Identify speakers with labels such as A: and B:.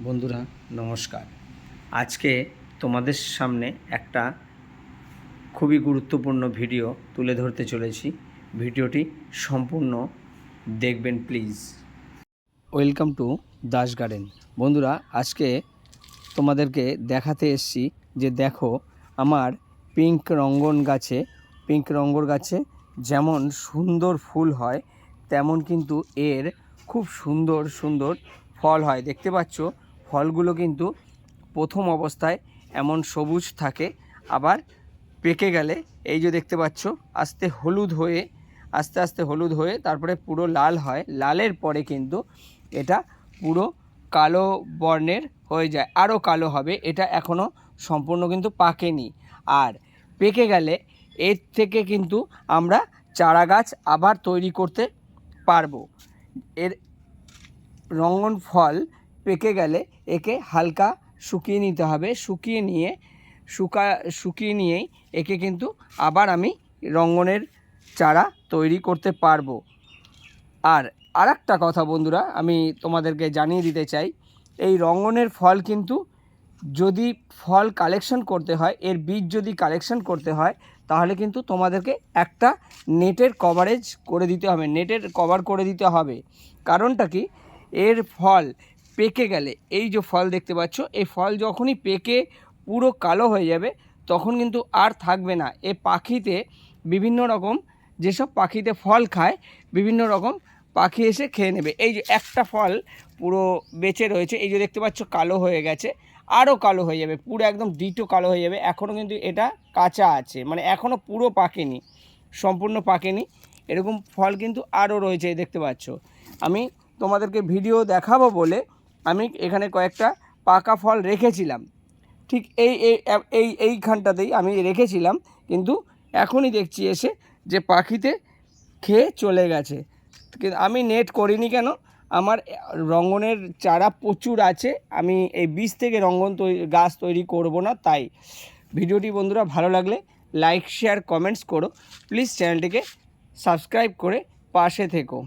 A: বন্ধুরা নমস্কার। আজকে তোমাদের সামনে একটা খুবই গুরুত্বপূর্ণ ভিডিও তুলে ধরতে চলেছি। ভিডিওটি সম্পূর্ণ দেখবেন please. Welcome to Das garden. বন্ধুরা আজকে তোমাদেরকে দেখাতে এসেছি যে দেখো আমার পিঙ্ক রঙ্গন গাছে যেমন সুন্দর ফুল হয় তেমন কিন্তু এর খুব সুন্দর সুন্দর ফল হয়। দেখতে পাচ্ছ ফলগুলো কিন্তু প্রথম অবস্থায় এমন সবুজ থাকে, আবার পেকে গেলে এই যে দেখতে পাচ্ছ আস্তে আস্তে হলুদ হয়ে তারপরে পুরো লাল হয়। লালের পরে কিন্তু এটা পুরো কালো বর্ণের হয়ে যায়, আরও কালো হবে। এটা এখনও সম্পূর্ণ কিন্তু পাকেনি। আর পেকে গেলে এর থেকে কিন্তু আমরা চারা গাছ আবার তৈরি করতে পারবো। এর রঙ্গন ফল পেকে গেলে একে হালকা শুকিয়ে নিতে হবে। শুকিয়ে নিয়েই একে কিন্তু আবার আমি রঙ্গনের চারা তৈরি করতে পারবো। আর আরেকটা কথা বন্ধুরা আমি তোমাদেরকে জানিয়ে দিতে চাই, এই রঙ্গনের ফল কিন্তু যদি ফল কালেকশন করতে হয়, এর বীজ যদি কালেকশন করতে হয় তাহলে কিন্তু তোমাদেরকে একটা নেটের কভারেজ করে দিতে হবে, নেটের কভার করে দিতে হবে। কারণটা কি, এর ফল পেকে গেলে এই যে ফল দেখতে পাচ্ছ, এই ফল যখনই পেকে পুরো কালো হয়ে যাবে তখন কিন্তু আর থাকবে না। এ পাখিতে বিভিন্ন রকম, যেসব পাখিতে ফল খায় বিভিন্ন রকম পাখি এসে খেয়ে নেবে। এই যে একটা ফল পুরো বেঁচে রয়েছে, এই যে দেখতে পাচ্ছ কালো হয়ে গেছে, আরও কালো হয়ে যাবে, পুরো একদম ডিটো কালো হয়ে যাবে। এখনও কিন্তু এটা কাঁচা আছে, মানে এখনও পুরো পাকেনি, সম্পূর্ণ পাকেনি। এরকম ফল কিন্তু আরও রয়েছে, দেখতে পাচ্ছ। আমি তোমাদেরকে ভিডিও দেখাবো বলে আমি এখানে কয়েকটা পাকা ফল রেখেছিলাম, ঠিক এইখানটাতেই আমি রেখেছিলাম, কিন্তু এখনই দেখছি এসে যে পাখিতে খেয়ে চলে গেছে। কিন্তু আমি নেট করিনি কেন, আমার রঙ্গনের চারা প্রচুর আছে, আমি এই বীজ থেকে রঙ্গন গাছ তৈরি করব না। তাই ভিডিওটি বন্ধুরা ভালো লাগলে লাইক শেয়ার কমেন্টস করো, প্লিজ চ্যানেলটিকে সাবস্ক্রাইব করে পাশে থেকো।